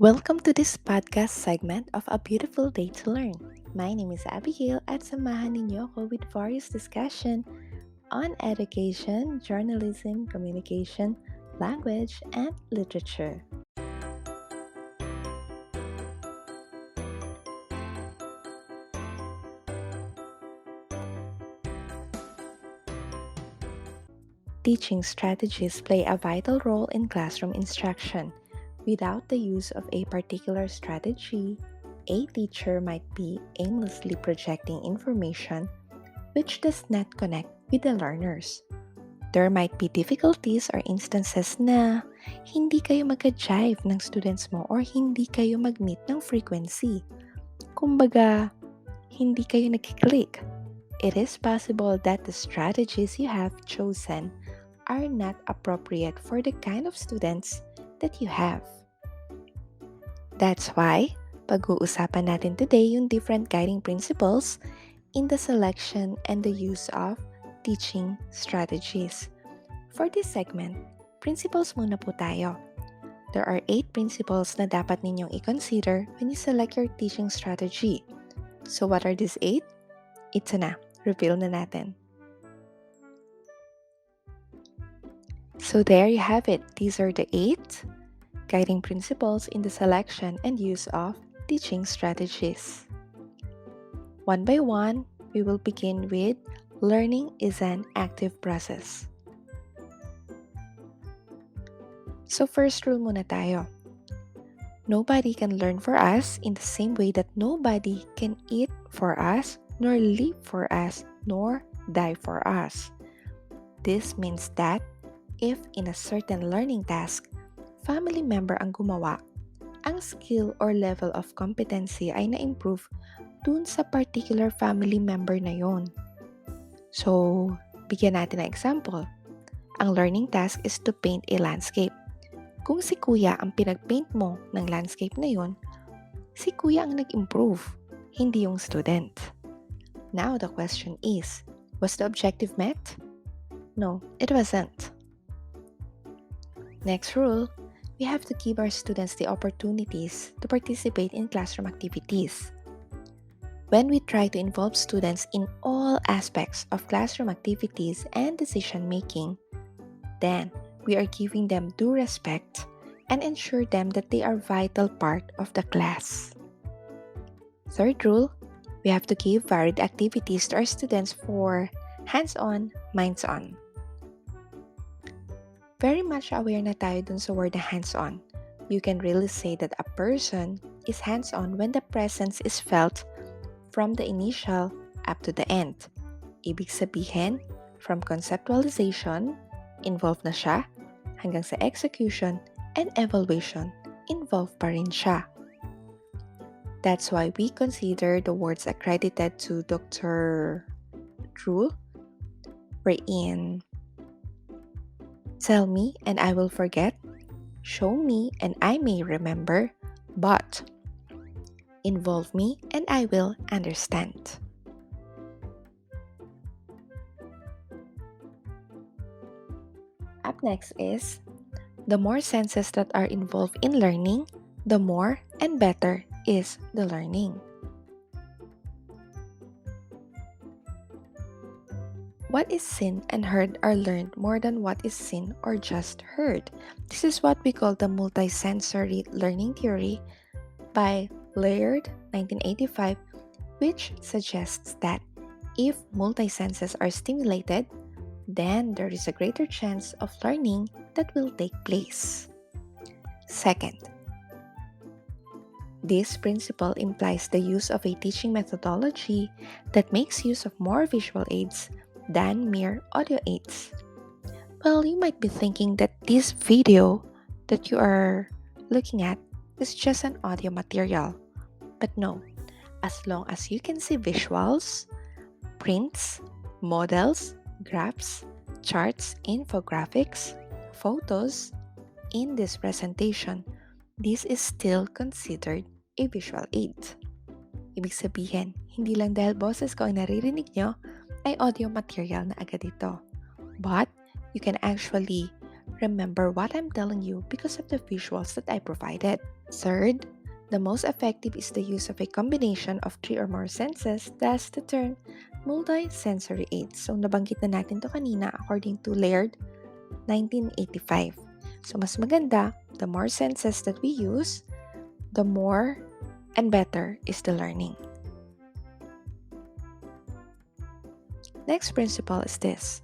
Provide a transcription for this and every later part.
Welcome to this podcast segment of A Beautiful Day to Learn. My name is Abigail at samahan ninyo ako with various discussion on education, journalism, communication, language, and literature. Teaching strategies play a vital role in classroom instruction. Without the use of a particular strategy, a teacher might be aimlessly projecting information which does not connect with the learners. There might be difficulties or instances na hindi kayo magka-jive ng students mo or hindi kayo mag-meet ng frequency. Kumbaga, hindi kayo nag-click. It is possible that the strategies you have chosen are not appropriate for the kind of students that you have. That's why, pag-uusapan natin today yung different guiding principles in the selection and the use of teaching strategies. For this segment, principles muna po tayo. There are 8 principles na dapat ninyong i-consider when you select your teaching strategy. So what are these 8? Ito na, reveal na natin. So there you have it. These are the 8 guiding principles in the selection and use of teaching strategies. One by one, we will begin with learning is an active process. So first rule muna tayo. Nobody can learn for us in the same way that nobody can eat for us, nor live for us, nor die for us. This means that if in a certain learning task, family member ang gumawa, ang skill or level of competency ay na-improve dun sa particular family member na yon. So, bigyan natin ng example. Ang learning task is to paint a landscape. Kung si kuya ang pinag-paint mo ng landscape na yon, si kuya ang nag-improve, hindi yung student. Now, the question is, was the objective met? No, it wasn't. Next rule, we have to give our students the opportunities to participate in classroom activities. When we try to involve students in all aspects of classroom activities and decision-making, then we are giving them due respect and ensure them that they are a vital part of the class. Third rule, we have to give varied activities to our students for hands-on, minds-on. Very much aware na tayo dun sa word na hands-on. You can really say that a person is hands-on when the presence is felt from the initial up to the end. Ibig sabihin, from conceptualization, involved na siya, hanggang sa execution and evaluation, involved pa rin siya. That's why we consider the words accredited to Dr. Drew, wherein tell me and I will forget, show me and I may remember, but involve me and I will understand. Up next is, the more senses that are involved in learning, the more and better is the learning. What is seen and heard are learned more than what is seen or just heard. This is what we call the multisensory learning theory by Laird, 1985, which suggests that if multi-senses are stimulated, then there is a greater chance of learning that will take place. Second, this principle implies the use of a teaching methodology that makes use of more visual aids than mere audio aids. Well, you might be thinking that this video that you are looking at is just an audio material. But no, as long as you can see visuals, prints, models, graphs, charts, infographics, photos in this presentation, this is still considered a visual aid. Ibig sabihin, hindi lang dahil boses ko ang naririnig nyo, ay audio material na agad ito. But, you can actually remember what I'm telling you because of the visuals that I provided. Third, the most effective is the use of a combination of three or more senses, thus the term multi-sensory aids. So nabanggit na natin to kanina according to Laird, 1985. So mas maganda, the more senses that we use, the more and better is the learning. Next principle is this.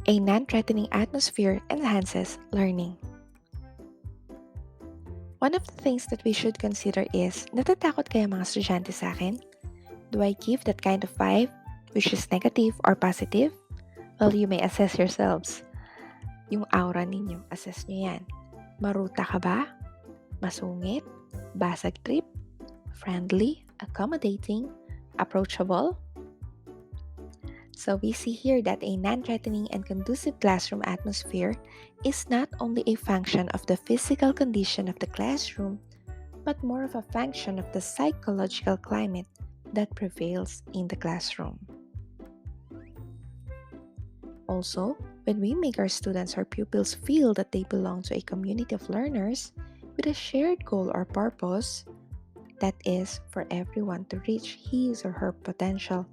A non-threatening atmosphere enhances learning. One of the things that we should consider is, natatakot kaya mga estudyante sa akin? Do I give that kind of vibe, which is negative or positive? Well, you may assess yourselves. Yung aura ninyo, assess nyo yan. Maruta ka ba? Masungit? Basag trip? Friendly? Accommodating? Approachable? So we see here that a non-threatening and conducive classroom atmosphere is not only a function of the physical condition of the classroom, but more of a function of the psychological climate that prevails in the classroom. Also, when we make our students or pupils feel that they belong to a community of learners with a shared goal or purpose, that is, for everyone to reach his or her potential,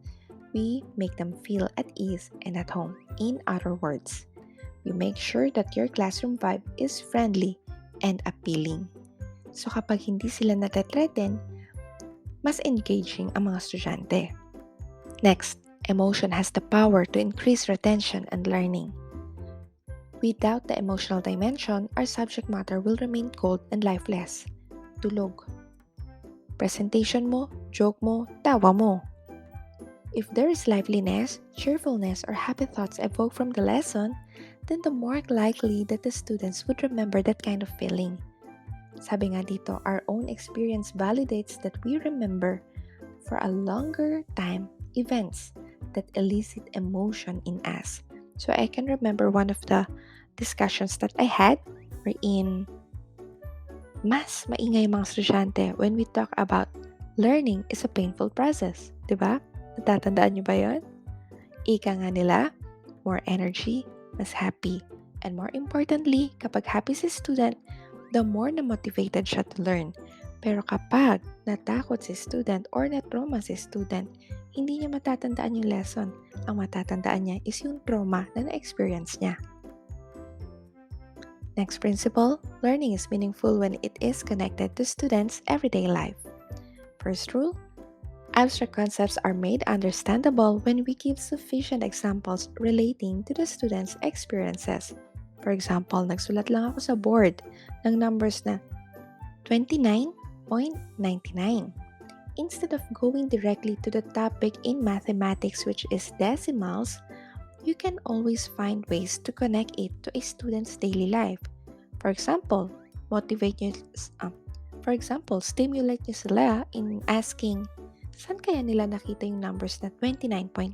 we make them feel at ease and at home. In other words, you make sure that your classroom vibe is friendly and appealing. So kapag hindi sila natathreaten, mas engaging ang mga estudyante. Next, emotion has the power to increase retention and learning. Without the emotional dimension, our subject matter will remain cold and lifeless. Tulog. Presentation mo, joke mo, tawa mo. If there is liveliness, cheerfulness, or happy thoughts evoked from the lesson, then the more likely that the students would remember that kind of feeling. Sabi nga dito, our own experience validates that we remember for a longer time events that elicit emotion in us. So I can remember one of the discussions that I had wherein mas maingay mga estudyante when we talk about learning is a painful process, di ba? Natatandaan niyo ba yun? Ika nga nila, more energy, mas happy. And more importantly, kapag happy si student, the more na motivated siya to learn. Pero kapag natakot si student or na-trauma si student, hindi niya matatandaan yung lesson. Ang matatandaan niya is yung trauma na na-experience niya. Next principle, learning is meaningful when it is connected to students' everyday life. First rule, abstract concepts are made understandable when we give sufficient examples relating to the students' experiences. For example, nagsulat lang ako sa board ng numbers na 29.99. Instead of going directly to the topic in mathematics, which is decimals, you can always find ways to connect it to a student's daily life. For example, stimulate nyo sila in asking, saan kaya nila nakita yung numbers na 29.99?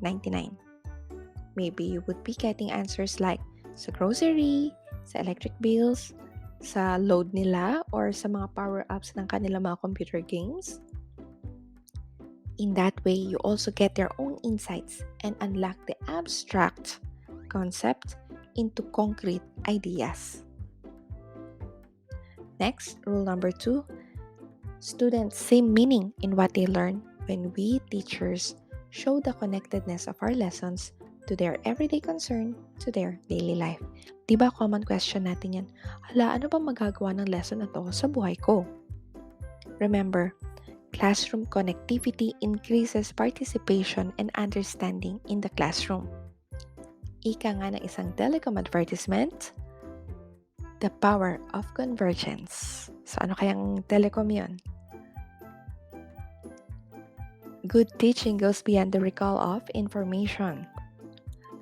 Maybe you would be getting answers like sa grocery, sa electric bills, sa load nila, or sa mga power-ups ng kanilang mga computer games. In that way, you also get their own insights and unlock the abstract concept into concrete ideas. Next, rule number 2, students see meaning in what they learn when we teachers show the connectedness of our lessons to their everyday concern, to their daily life. Diba common question natin yan? Hala, ano bang magagawa ng lesson na to sa buhay ko? Remember, classroom connectivity increases participation and understanding in the classroom. Ika nga ng isang telecom advertisement, the power of convergence. So ano kayang telecom yun? Good teaching goes beyond the recall of information.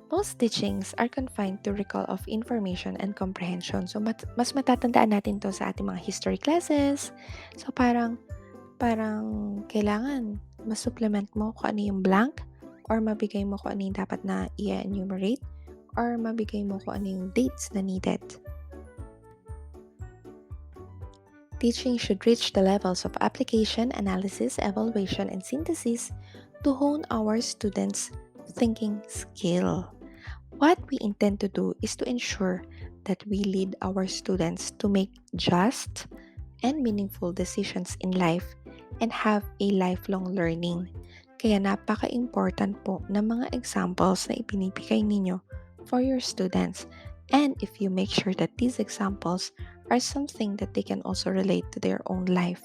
Most teachings are confined to recall of information and comprehension. So mas matatandaan natin to sa ating mga history classes. So parang kailangan mas-supplement mo kung ano yung blank, or mabigay mo kung ano yung dapat na i-enumerate, or mabigay mo kung ano yung dates na needed. Teaching should reach the levels of application, analysis, evaluation, and synthesis to hone our students' thinking skill. What we intend to do is to ensure that we lead our students to make just and meaningful decisions in life and have a lifelong learning. Kaya napaka-important po ng mga examples na ipinibigay ninyo for your students. And if you make sure that these examples are something that they can also relate to their own life,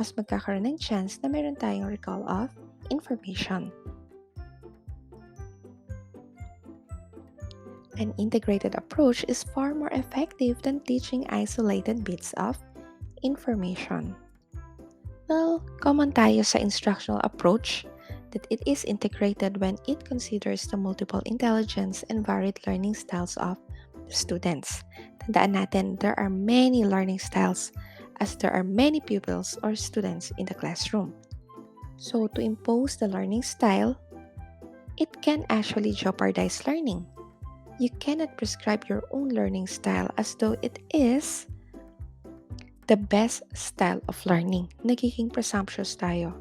mas magkakaroon ng chance na meron tayong recall of information. An integrated approach is far more effective than teaching isolated bits of information. Well, common tayo sa instructional approach that it is integrated when it considers the multiple intelligence and varied learning styles of the students. Tandaan natin, there are many learning styles as there are many pupils or students in the classroom. So to impose the learning style, it can actually jeopardize learning. You cannot prescribe your own learning style as though it is the best style of learning. Nagiging presumptuous tayo.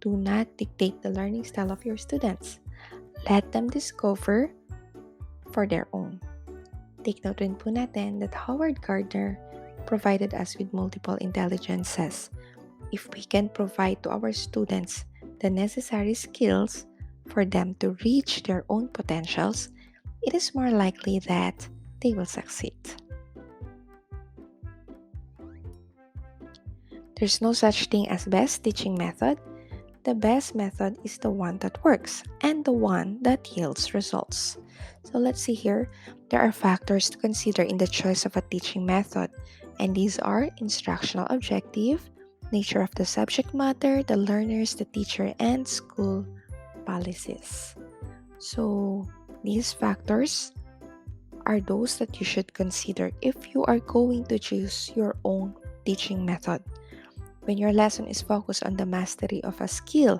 Do not dictate the learning style of your students. Let them discover for their own. Take note rin po natin that Howard Gardner provided us with multiple intelligences. If we can provide to our students the necessary skills for them to reach their own potentials, it is more likely that they will succeed. There's no such thing as best teaching method. The best method is the one that works and the one that yields results. So let's see here. There are factors to consider in the choice of a teaching method, and these are instructional objective, nature of the subject matter, the learners, the teacher, and school policies. So these factors are those that you should consider if you are going to choose your own teaching method. When your lesson is focused on the mastery of a skill,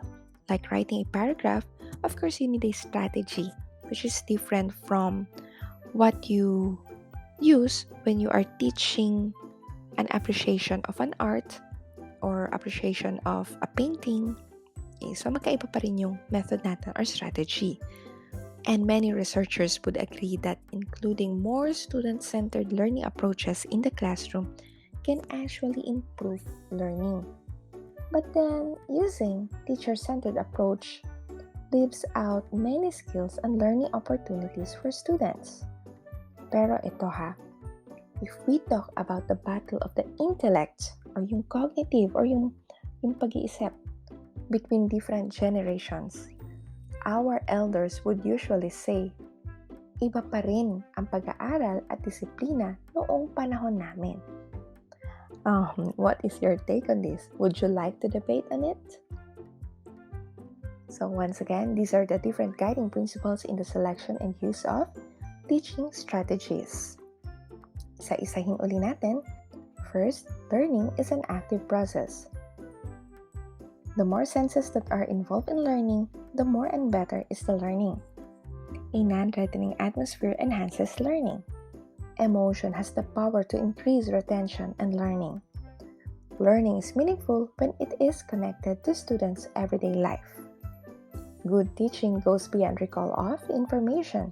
like writing a paragraph, of course you need a strategy, which is different from what you use when you are teaching an appreciation of an art or appreciation of a painting. Okay, so magkaiba pa rin yung method natin or strategy. And many researchers would agree that including more student-centered learning approaches in the classroom can actually improve learning. But then, using teacher-centered approach leaves out many skills and learning opportunities for students. Pero ito ha, if we talk about the battle of the intellect or yung cognitive or yung pag-iisip between different generations, our elders would usually say, iba pa rin ang pag-aaral at disiplina noong panahon namin. What is your take on this? Would you like to debate on it? So once again, these are the different guiding principles in the selection and use of teaching strategies. Isa-isahin uli natin. First, learning is an active process. The more senses that are involved in learning, the more and better is the learning. A non-threatening atmosphere enhances learning. Emotion has the power to increase retention and learning. Learning is meaningful when it is connected to students' everyday life. Good teaching goes beyond recall of information.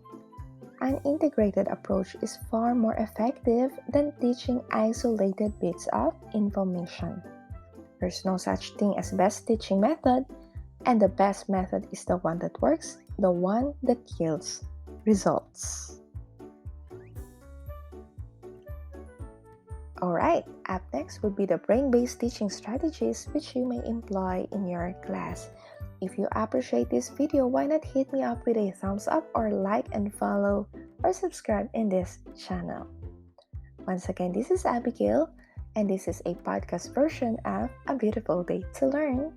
An integrated approach is far more effective than teaching isolated bits of information. There's no such thing as best teaching method, and the best method is the one that works, the one that yields results. Alright, up next would be the brain-based teaching strategies which you may employ in your class. If you appreciate this video, why not hit me up with a thumbs up or like and follow or subscribe in this channel. Once again, this is Abigail, and this is a podcast version of A Beautiful Day to Learn.